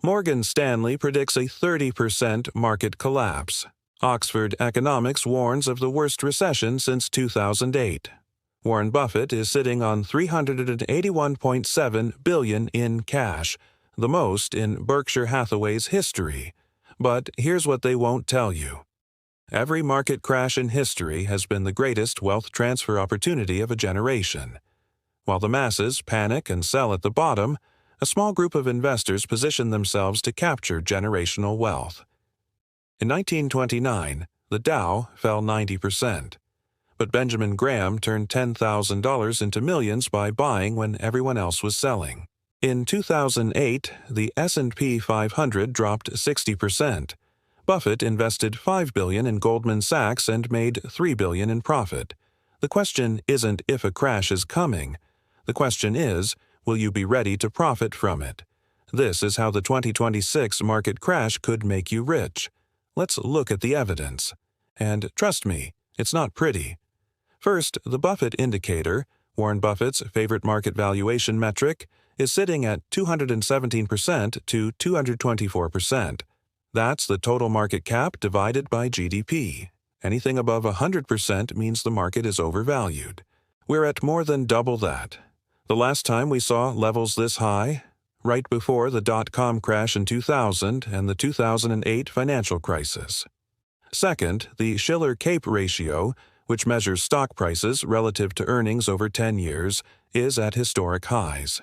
Morgan Stanley predicts a 30% market collapse. Oxford Economics warns of the worst recession since 2008. Warren Buffett is sitting on $381.7 billion in cash, the most in Berkshire Hathaway's history. But here's what they won't tell you. Every market crash in history has been the greatest wealth transfer opportunity of a generation. While the masses panic and sell at the bottom, a small group of investors position themselves to capture generational wealth. In 1929, the Dow fell 90%. But Benjamin Graham turned $10,000 into millions by buying when everyone else was selling. In 2008, the S&P 500 dropped 60%. Buffett invested $5 billion in Goldman Sachs and made $3 billion in profit. The question isn't if a crash is coming. The question is, will you be ready to profit from it? This is how the 2026 market crash could make you rich. Let's look at the evidence. And trust me, it's not pretty. First, the Buffett indicator, Warren Buffett's favorite market valuation metric, is sitting at 217% to 224%. That's the total market cap divided by GDP. Anything above 100% means the market is overvalued. We're at more than double that. The last time we saw levels this high, right before the dot-com crash in 2000 and the 2008 financial crisis. Second, the Shiller-Cape ratio, which measures stock prices relative to earnings over 10 years, is at historic highs.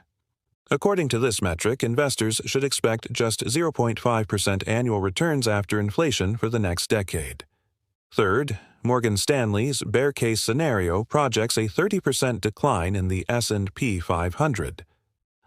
According to this metric, investors should expect just 0.5% annual returns after inflation for the next decade. Third, Morgan Stanley's bear case scenario projects a 30% decline in the S&P 500.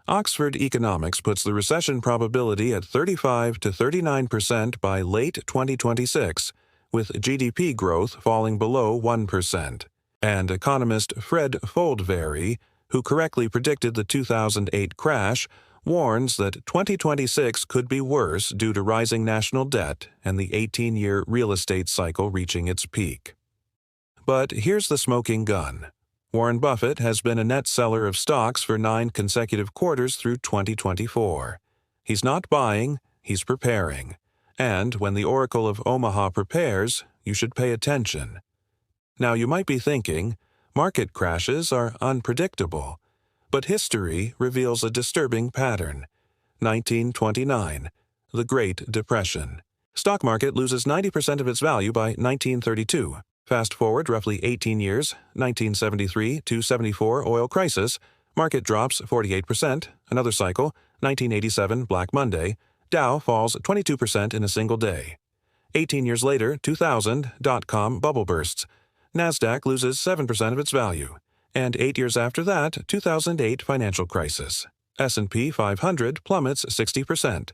Oxford Economics puts the recession probability at 35 to 39% by late 2026, with GDP growth falling below 1%. And economist Fred Foldvary, who correctly predicted the 2008 crash, warns that 2026 could be worse due to rising national debt and the 18-year real estate cycle reaching its peak. But here's the smoking gun. Warren Buffett has been a net seller of stocks for 9 consecutive quarters through 2024. He's not buying, he's preparing. And when the Oracle of Omaha prepares, you should pay attention. Now you might be thinking, market crashes are unpredictable. But history reveals a disturbing pattern. 1929, the Great Depression. Stock market loses 90% of its value by 1932. Fast forward roughly 18 years, 1973 to 74 oil crisis, market drops 48%, another cycle, 1987 Black Monday, Dow falls 22% in a single day. 18 years later, 2000, dot-com bubble bursts. NASDAQ loses 7% of its value. And 8 years after that, 2008 financial crisis. S&P 500 plummets 60%.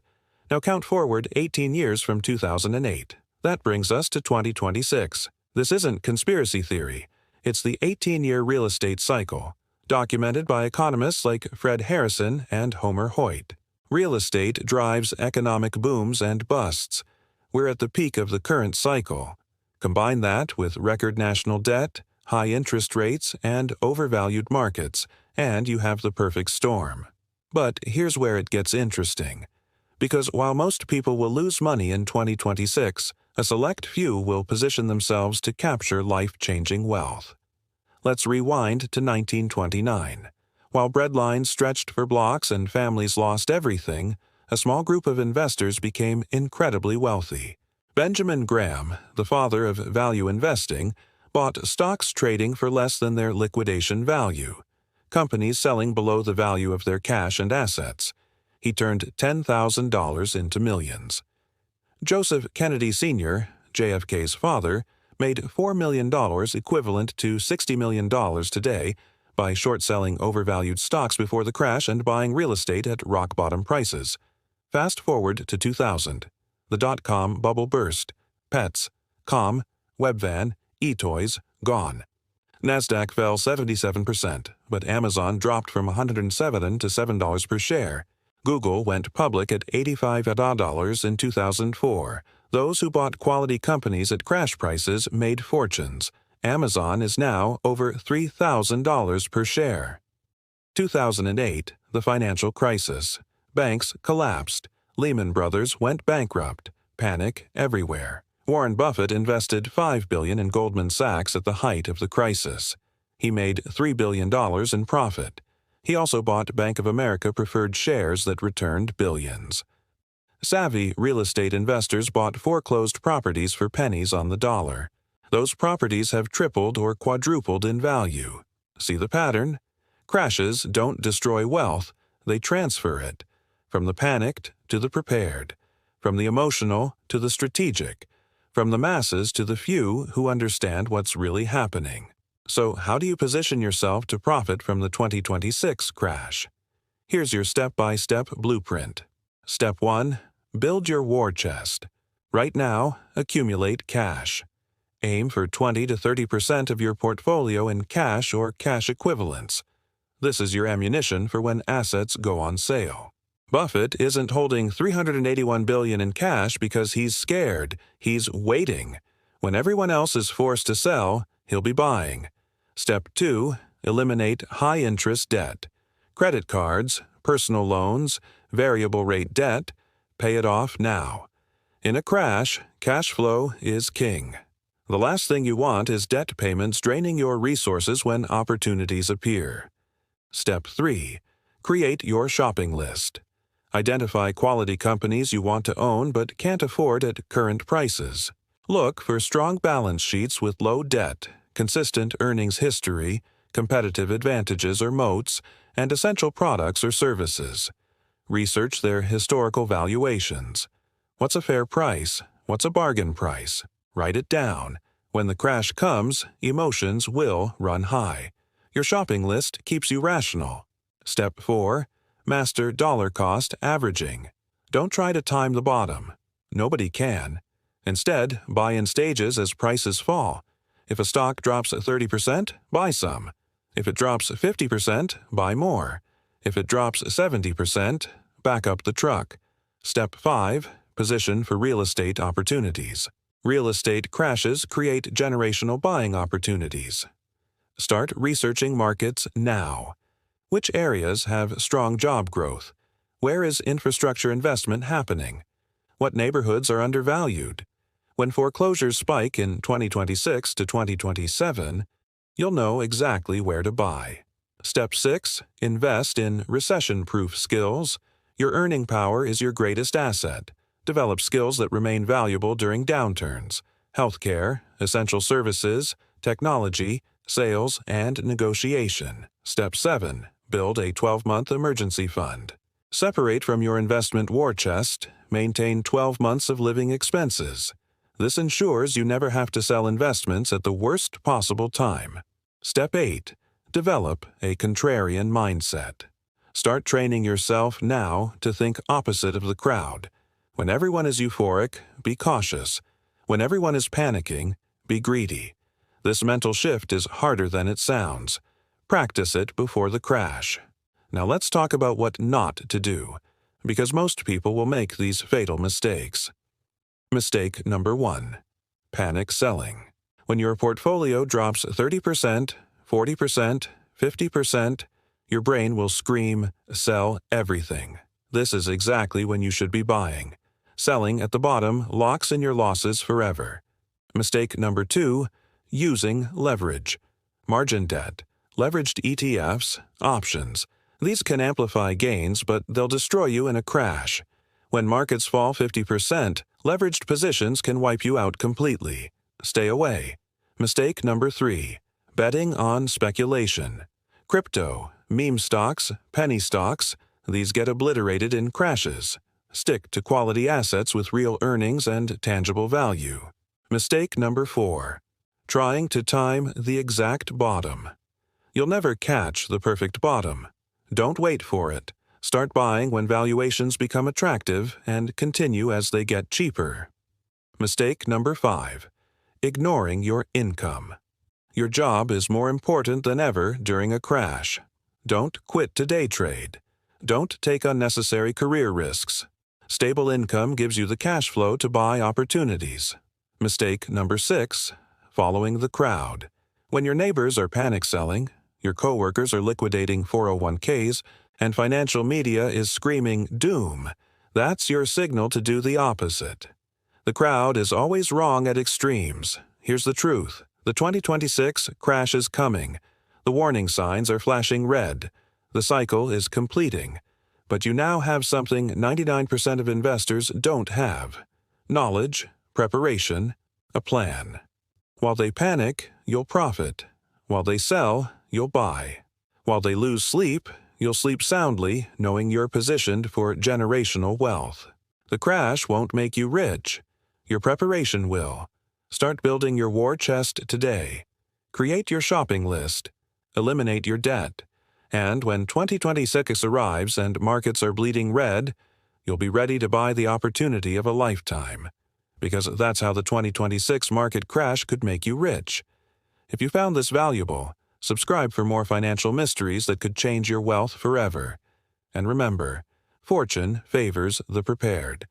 Now count forward 18 years from 2008. That brings us to 2026. This isn't conspiracy theory. It's the 18-year real estate cycle, documented by economists like Fred Harrison and Homer Hoyt. Real estate drives economic booms and busts. We're at the peak of the current cycle. Combine that with record national debt, high interest rates, and overvalued markets, and you have the perfect storm. But here's where it gets interesting. Because while most people will lose money in 2026, a select few will position themselves to capture life-changing wealth. Let's rewind to 1929. While breadlines stretched for blocks and families lost everything, a small group of investors became incredibly wealthy. Benjamin Graham, the father of value investing, bought stocks trading for less than their liquidation value, companies selling below the value of their cash and assets. He turned $10,000 into millions. Joseph Kennedy Sr., JFK's father, made $4 million equivalent to $60 million today by short-selling overvalued stocks before the crash and buying real estate at rock-bottom prices. Fast forward to 2000. The dot-com bubble burst. Pets, com, Webvan, eToys, gone. NASDAQ fell 77%, but Amazon dropped from $107 to $7 per share. Google went public at $85 in 2004. Those who bought quality companies at crash prices made fortunes. Amazon is now over $3,000 per share. 2008, the financial crisis. Banks collapsed. Lehman Brothers went bankrupt. Panic everywhere. Warren Buffett invested $5 billion in Goldman Sachs at the height of the crisis. He made $3 billion in profit. He also bought Bank of America preferred shares that returned billions. Savvy real estate investors bought foreclosed properties for pennies on the dollar. Those properties have tripled or quadrupled in value. See the pattern? Crashes don't destroy wealth, they transfer it. From the panicked to the prepared. From the emotional to the strategic. From the masses to the few who understand what's really happening. So how do you position yourself to profit from the 2026 crash? Here's your step-by-step blueprint. Step 1. Build your war chest. Right now, accumulate cash. Aim for 20 to 30% of your portfolio in cash or cash equivalents. This is your ammunition for when assets go on sale. Buffett isn't holding $381 billion in cash because he's scared. He's waiting. When everyone else is forced to sell, he'll be buying. Step 2. Eliminate high-interest debt. Credit cards, personal loans, variable rate debt. Pay it off now. In a crash, cash flow is king. The last thing you want is debt payments draining your resources when opportunities appear. Step 3. Create your shopping list. Identify quality companies you want to own but can't afford at current prices. Look for strong balance sheets with low debt, consistent earnings history, competitive advantages or moats, and essential products or services. Research their historical valuations. What's a fair price? What's a bargain price? Write it down. When the crash comes, emotions will run high. Your shopping list keeps you rational. Step 4. Master dollar cost averaging. Don't try to time the bottom. Nobody can. Instead, buy in stages as prices fall. If a stock drops 30%, buy some. If it drops 50%, buy more. If it drops 70%, back up the truck. Step 5. Position for real estate opportunities. Real estate crashes create generational buying opportunities. Start researching markets now. Which areas have strong job growth? Where is infrastructure investment happening? What neighborhoods are undervalued? When foreclosures spike in 2026 to 2027, you'll know exactly where to buy. Step 6. Invest in recession-proof skills. Your earning power is your greatest asset. Develop skills that remain valuable during downturns. Healthcare, essential services, technology, sales, and negotiation. Step 7. Build a 12-month emergency fund. Separate from your investment war chest. Maintain 12 months of living expenses. This ensures you never have to sell investments at the worst possible time. Step 8. Develop a contrarian mindset. Start training yourself now to think opposite of the crowd. When everyone is euphoric, be cautious. When everyone is panicking, be greedy. This mental shift is harder than it sounds. Practice it before the crash. Now let's talk about what not to do, because most people will make these fatal mistakes. Mistake number 1. Panic selling. When your portfolio drops 30%, 40%, 50%, your brain will scream, "Sell everything." This is exactly when you should be buying. Selling at the bottom locks in your losses forever. Mistake number 2. Using leverage. Margin debt, leveraged ETFs, options. These can amplify gains, but they'll destroy you in a crash. When markets fall 50%, leveraged positions can wipe you out completely. Stay away. Mistake number 3. Betting on speculation. Crypto, meme stocks, penny stocks, these get obliterated in crashes. Stick to quality assets with real earnings and tangible value. Mistake number 4. Trying to time the exact bottom. You'll never catch the perfect bottom. Don't wait for it. Start buying when valuations become attractive and continue as they get cheaper. Mistake number 5. Ignoring your income. Your job is more important than ever during a crash. Don't quit to day trade. Don't take unnecessary career risks. Stable income gives you the cash flow to buy opportunities. Mistake number 6. Following the crowd. When your neighbors are panic selling, your coworkers are liquidating 401ks, and financial media is screaming doom, That's your signal to do the opposite. The crowd is always wrong at extremes. Here's the truth. The 2026 crash is coming. The warning signs are flashing red. The cycle is completing. But you now have something 99% of investors don't have: knowledge, preparation, a plan. While they panic, you'll profit. While they sell, you'll buy. While they lose sleep, you'll sleep soundly, knowing you're positioned for generational wealth. The crash won't make you rich. Your preparation will. Start building your war chest today. Create your shopping list. Eliminate your debt. And when 2026 arrives and markets are bleeding red, you'll be ready to buy the opportunity of a lifetime. Because that's how the 2026 market crash could make you rich. If you found this valuable, subscribe for more financial mysteries that could change your wealth forever. And remember, fortune favors the prepared.